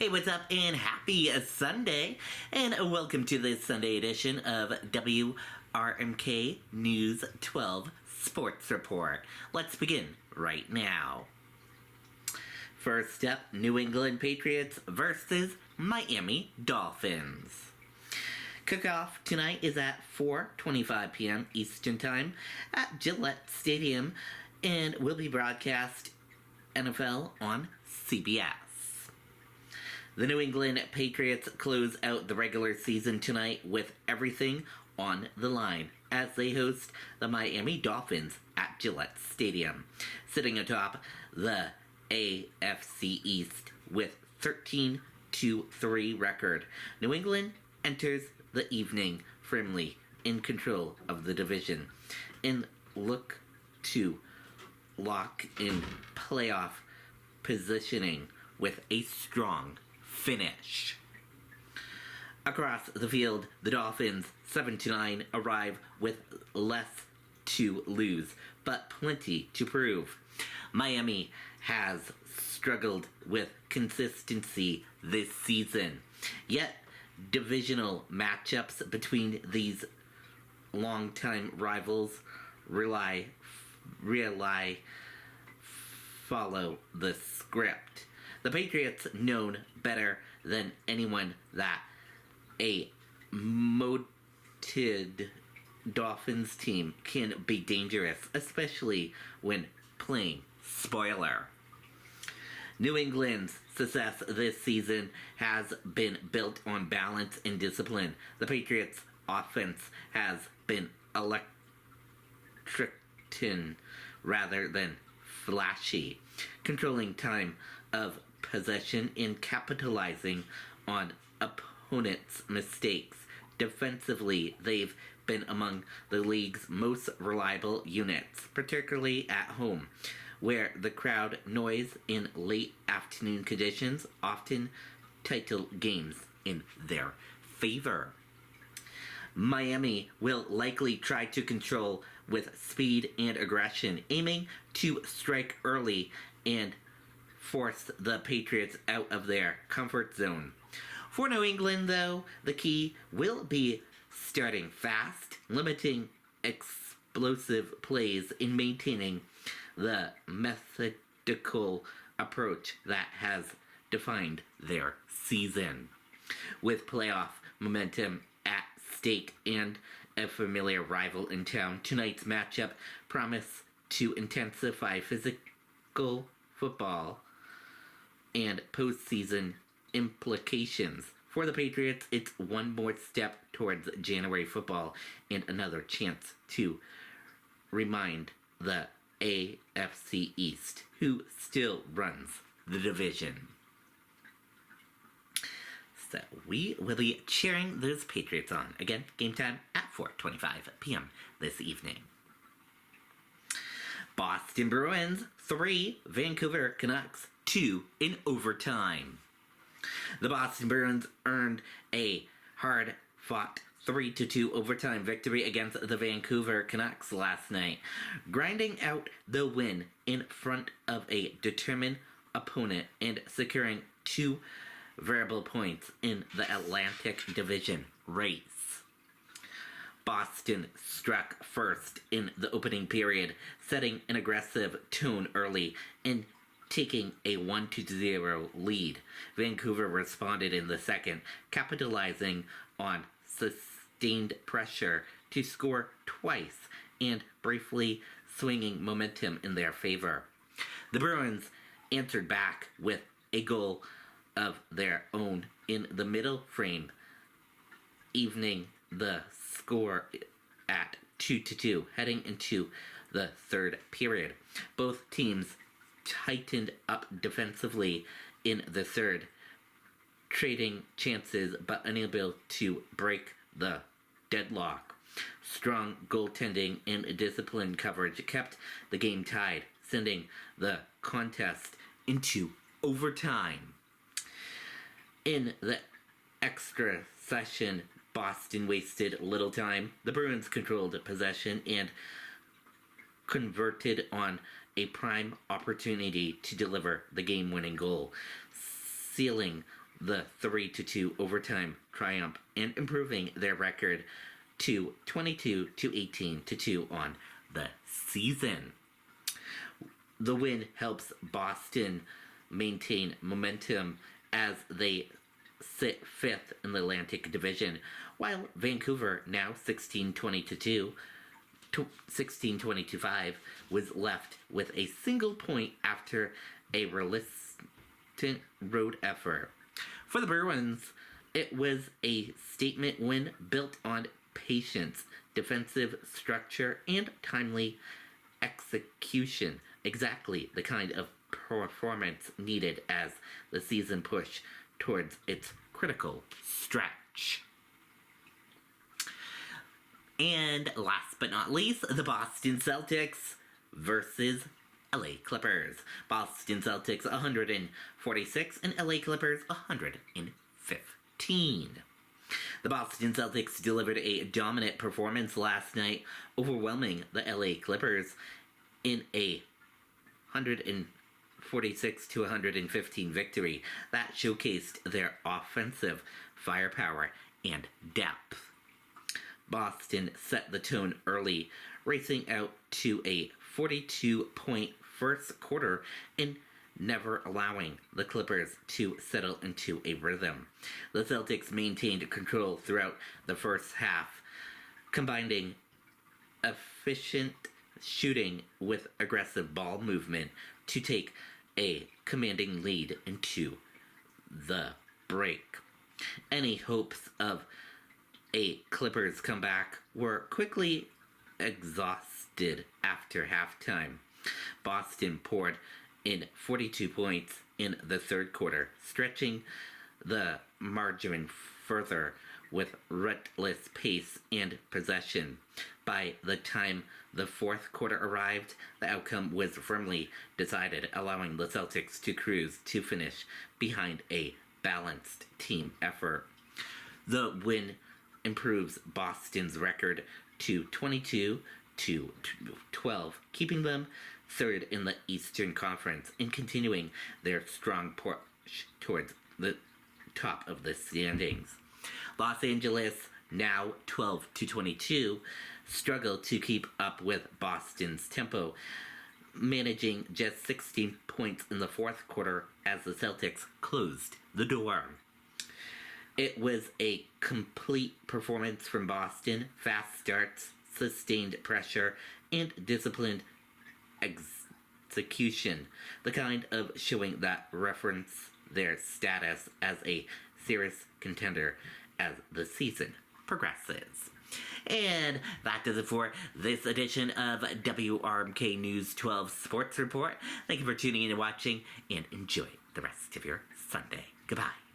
Hey, what's up, and happy Sunday, and welcome to this Sunday edition of WRMK News 12 Sports Report. Let's begin right now. First up, New England Patriots versus Miami Dolphins. Kickoff tonight is at 4:25 p.m. Eastern Time at Gillette Stadium and will be broadcast NFL on CBS. The New England Patriots close out the regular season tonight with everything on the line as they host the Miami Dolphins at Gillette Stadium, sitting atop the AFC East with 13-3 record. New England enters the evening firmly in control of the division and look to lock in playoff positioning with a strong finish. Across the field, the Dolphins 7-9 arrive with less to lose, but plenty to prove. Miami has struggled with consistency this season, yet divisional matchups between these longtime rivals follow the script. The Patriots known better than anyone that a moated Dolphins team can be dangerous, especially when playing spoiler. New England's success this season has been built on balance and discipline. The Patriots' offense has been electric rather than flashy, controlling time of possession and capitalizing on opponents' mistakes. Defensively, they've been among the league's most reliable units, particularly at home, where the crowd noise in late afternoon conditions often title games in their favor. Miami will likely try to control with speed and aggression, aiming to strike early and force the Patriots out of their comfort zone. For New England, though, the key will be starting fast, limiting explosive plays, and maintaining the methodical approach that has defined their season. With playoff momentum at stake and a familiar rival in town, tonight's matchup promise to intensify physical football and postseason implications. For the Patriots, it's one more step towards January football and another chance to remind the AFC East, who still runs the division. So we will be cheering those Patriots on. Again, game time at 4:25 p.m. this evening. Boston Bruins 3, Vancouver Canucks 2 in overtime. The Boston Bruins earned a hard-fought 3-2 overtime victory against the Vancouver Canucks last night, grinding out the win in front of a determined opponent and securing 2 variable points in the Atlantic Division race. Boston struck first in the opening period, setting an aggressive tone early and taking a 1-0 lead. Vancouver responded in the second, capitalizing on sustained pressure to score twice and briefly swinging momentum in their favor. The Bruins answered back with a goal of their own in the middle frame, evening the score at 2-2 heading into the third period. Both teams tightened up defensively in the third, trading chances but unable to break the deadlock. Strong goaltending and disciplined coverage kept the game tied, sending the contest into overtime. In the extra session, Boston wasted little time. The Bruins controlled possession and converted on a prime opportunity to deliver the game-winning goal, sealing the 3-2 overtime triumph and improving their record to 22-18-2 on the season. The win helps Boston maintain momentum as they sit fifth in the Atlantic Division, while Vancouver, now 16-20-5, was left with a single point after a reluctant road effort. For the Bruins, it was a statement win built on patience, defensive structure, and timely execution. Exactly the kind of performance needed as the season pushed towards its critical stretch. And last but not least, the Boston Celtics versus LA Clippers. Boston Celtics 146 and LA Clippers 115. The Boston Celtics delivered a dominant performance last night, overwhelming the LA Clippers in a 146-115 victory that showcased their offensive firepower and depth. Boston set the tone early, racing out to a 42-point first quarter and never allowing the Clippers to settle into a rhythm. The Celtics maintained control throughout the first half, combining efficient shooting with aggressive ball movement to take a commanding lead into the break. Any hopes of a Clippers comeback were quickly exhausted after halftime. Boston poured in 42 points in the third quarter, stretching the margin further with relentless pace and possession. By the time the fourth quarter arrived, the outcome was firmly decided, allowing the Celtics to cruise to finish behind a balanced team effort. The win improves Boston's record to 22-12, keeping them third in the Eastern Conference and continuing their strong push towards the top of the standings. Los Angeles, now 12-22, struggle to keep up with Boston's tempo, managing just 16 points in the fourth quarter as the Celtics closed the door. It was a complete performance from Boston: fast starts, sustained pressure, and disciplined execution, the kind of showing that reference their status as a serious contender as the season progresses. And that does it for this edition of WRMK News 12 Sports Report. Thank you for tuning in and watching, and enjoy the rest of your Sunday. Goodbye.